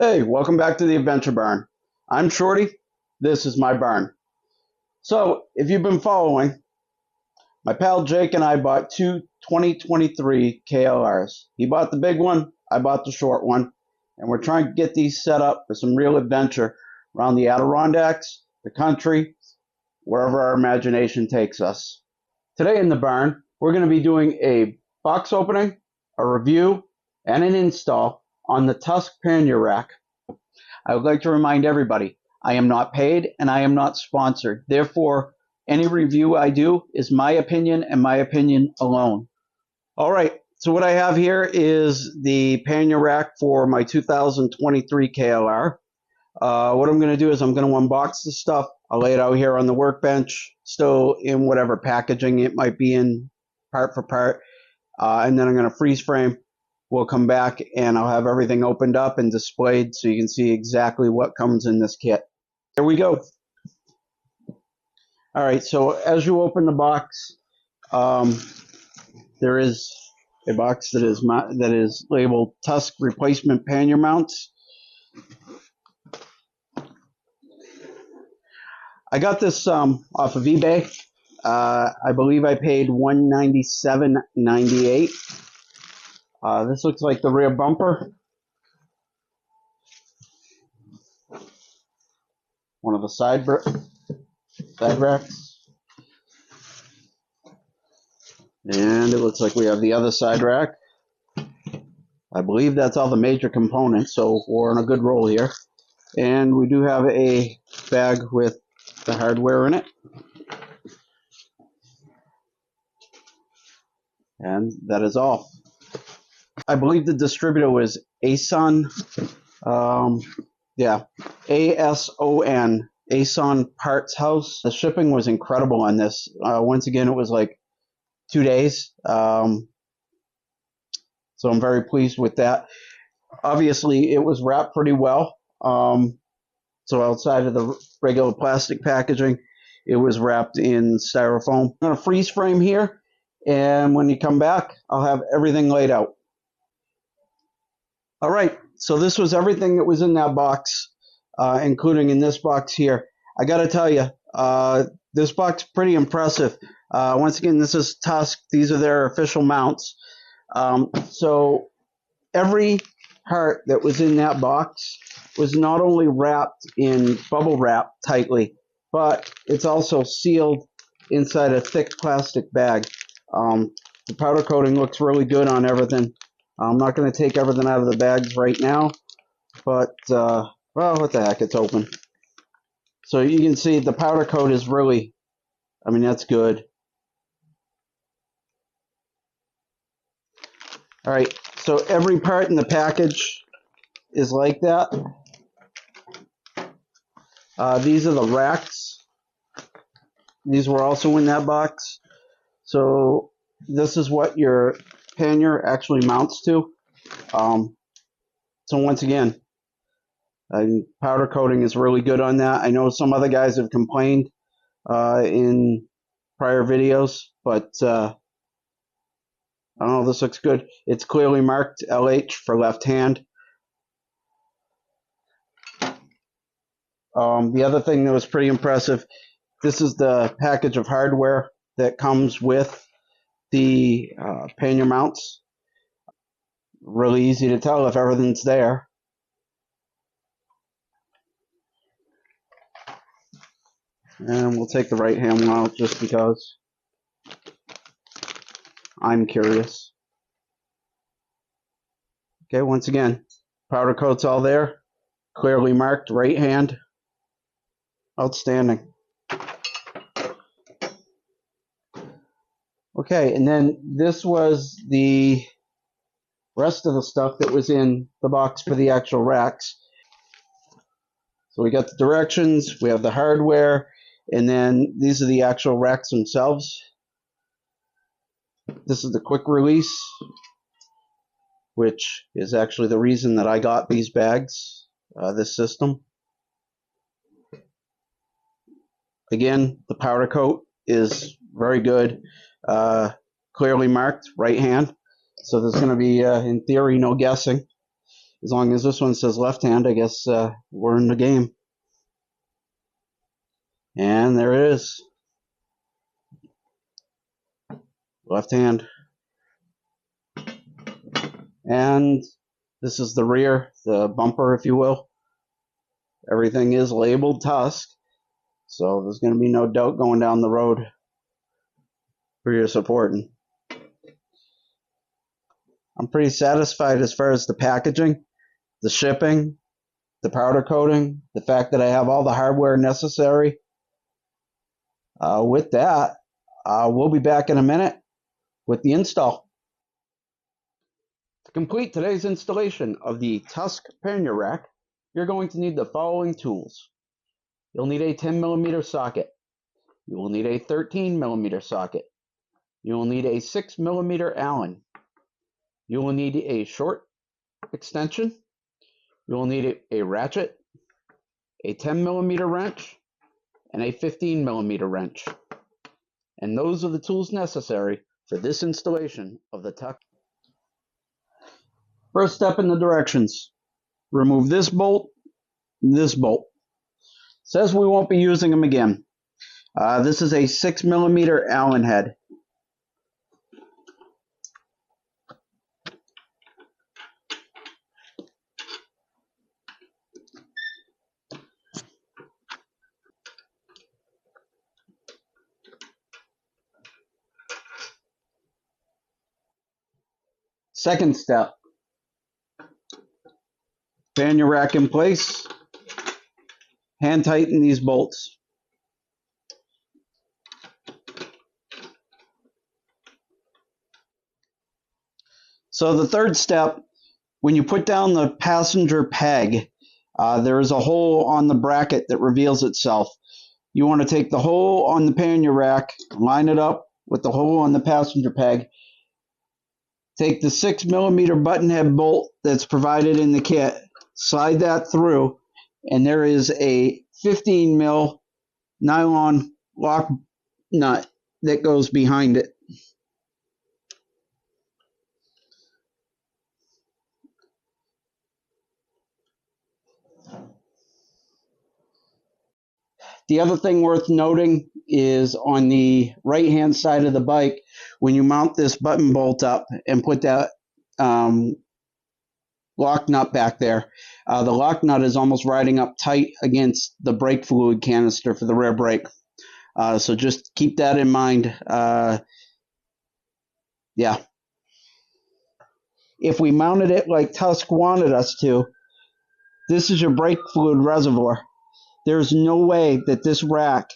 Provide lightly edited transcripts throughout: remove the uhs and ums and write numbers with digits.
Hey, welcome back to the Adventure Barn. I'm Shorty. This is my barn. So, if you've been following, my pal Jake and I bought two 2023 KLRs. He bought the big one, I bought the short one, and we're trying to get these set up for some real adventure around the Adirondacks, the country, wherever our imagination takes us. Today in the barn, we're going to be doing a box opening, a review, and an install on the Tusk Pannier Rack. I would like to remind everybody, I am not paid and I am not sponsored. Therefore, any review I do is my opinion and my opinion alone. All right, so what I have here is the pannier rack for my 2023 KLR. What I'm going to do is I'm going to unbox the stuff. I'll lay it out here on the workbench, still in whatever packaging it might be in, part for part. And then I'm going to freeze frame. We'll come back and I'll have everything opened up and displayed so you can see exactly what comes in this kit. Here we go. All right, so as you open the box, there is a box that is labeled Tusk Replacement Pannier Mounts. I got this off of eBay. I believe I paid $197.98. This looks like the rear bumper. One of the side racks. And it looks like we have the other side rack. I believe that's all the major components, so we're on a good roll here. And we do have a bag with the hardware in it. And that is all. I believe the distributor was ASON, ASON, ASON Parts House. The shipping was incredible on this. Once again, it was like 2 days. So I'm very pleased with that. Obviously, it was wrapped pretty well. So outside of the regular plastic packaging, it was wrapped in styrofoam. I'm going to freeze frame here, and when you come back, I'll have everything laid out. All right, so this was everything that was in that box, including in this box here. I got to tell you, this box is pretty impressive. Once again, this is Tusk. These are their official mounts. So every part that was in that box was not only wrapped in bubble wrap tightly, but it's also sealed inside a thick plastic bag. The powder coating looks really good on everything. I'm not going to take everything out of the bags right now, but, well, what the heck, it's open. So you can see the powder coat is really, I mean, that's good. All right, so every part in the package is like that. These are the racks. These were also in that box. So this is what your pannier actually mounts to. So once again, powder coating is really good on that. I know some other guys have complained in prior videos, but I don't know, this looks good. It's clearly marked LH for left hand. The other thing that was pretty impressive, this is the package of hardware that comes with the pannier mounts. Really easy to tell if everything's there. And we'll take the right hand one out just because I'm curious. Okay, once again, powder coat's all there. Clearly marked right hand. Outstanding. Okay, and then this was the rest of the stuff that was in the box for the actual racks. So we got the directions, we have the hardware, and then these are the actual racks themselves. This is the quick release, which is actually the reason that I got these bags, this system. Again, the powder coat is very good, clearly marked right hand. So there's going to be, in theory, no guessing. As long as this one says left hand, I guess we're in the game. And there it is. Left hand. And this is the rear, the bumper, if you will. Everything is labeled Tusk, so there's going to be no doubt going down the road for your supporting. I'm pretty satisfied as far as the packaging, the shipping, the powder coating, the fact that I have all the hardware necessary. With that, we'll be back in a minute with the install. To complete today's installation of the Tusk Pannier Rack, you're going to need the following tools. You'll need a 10mm socket. You will need a 13mm socket. You will need a 6mm Allen. You will need a short extension. You will need a ratchet, a 10mm wrench, and a 15mm wrench. And those are the tools necessary for this installation of the Tusk. First step in the directions. Remove this bolt, this bolt. Says we won't be using them again. This is a 6mm Allen head. Second step. Pannier rack in place. Hand tighten these bolts. So the third step, when you put down the passenger peg, there is a hole on the bracket that reveals itself. You want to take the hole on the pannier rack, line it up with the hole on the passenger peg, take the 6mm button head bolt that's provided in the kit, slide that through, and there is a 15mm nylon lock nut that goes behind it. The other thing worth noting is on the right hand side of the bike, when you mount this button bolt up and put that lock nut back there, the lock nut is almost riding up tight against the brake fluid canister for the rear brake. So just keep that in mind. Yeah. If we mounted it like Tusk wanted us to, this is your brake fluid reservoir. There's no way that this rack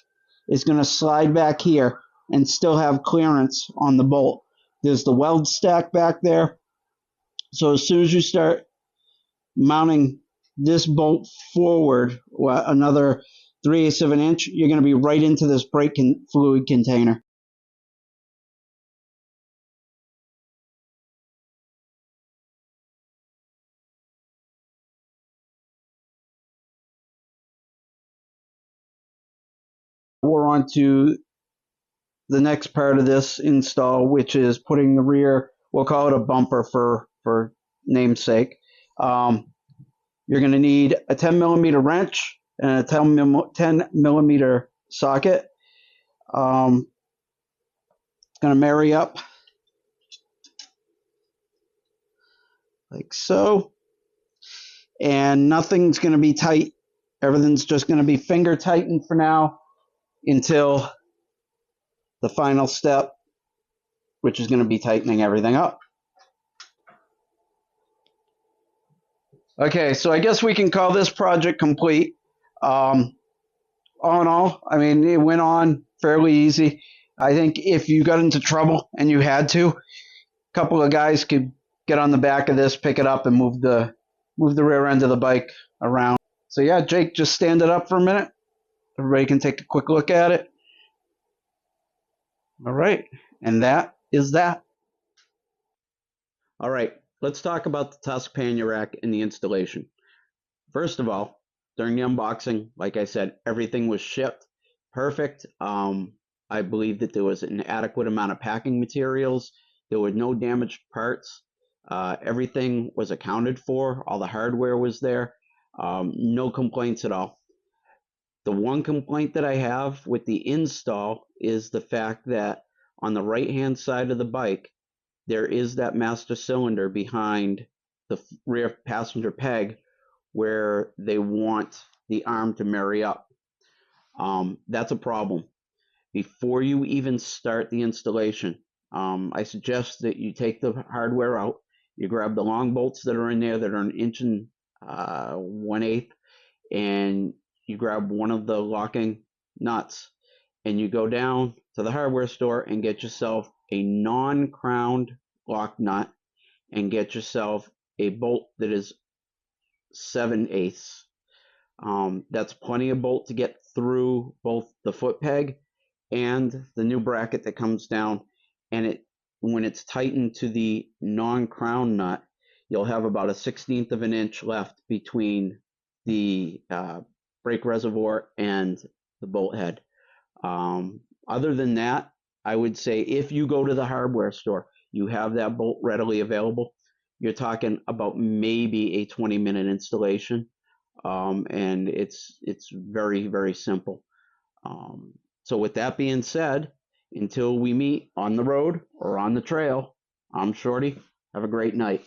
is going to slide back here and still have clearance on the bolt. There's the weld stack back there. So as soon as you start mounting this bolt forward, another 3/8 of an inch, you're going to be right into this brake fluid container. We're on to the next part of this install, which is putting the rear, we'll call it a bumper for namesake. You're going to need a 10mm wrench and a 10mm socket. It's going to marry up like so, and nothing's going to be tight. Everything's just going to be finger tightened for now until the final step, which is going to be tightening everything up. Okay, so I guess we can call this project complete. All in all, I mean, it went on fairly easy. I think if you got into trouble and you had to, a couple of guys could get on the back of this, pick it up, and move the rear end of the bike around. So yeah, Jake, just stand it up for a minute. Everybody can take a quick look at it. All right, and that is that. All right, let's talk about the Tusk Pannier Rack and the installation. First of all, during the unboxing, like I said, everything was shipped perfect. I believe that there was an adequate amount of packing materials. There were no damaged parts. Everything was accounted for. All the hardware was there. No complaints at all. The one complaint that I have with the install is the fact that on the right-hand side of the bike, there is that master cylinder behind the rear passenger peg where they want the arm to marry up. That's a problem. Before you even start the installation, I suggest that you take the hardware out. You grab the long bolts that are in there that are an inch and 1/8, and you grab one of the locking nuts, and you go down to the hardware store and get yourself a non-crowned lock nut and get yourself a bolt that is 7/8. That's plenty of bolt to get through both the foot peg and the new bracket that comes down. And when it's tightened to the non-crown nut, you'll have about a 1/16 of an inch left between the brake reservoir and the bolt head. Other than that, I would say if you go to the hardware store, you have that bolt readily available. You're talking about maybe a 20-minute installation, and it's very, very simple. So with that being said, until we meet on the road or on the trail, I'm Shorty. Have a great night.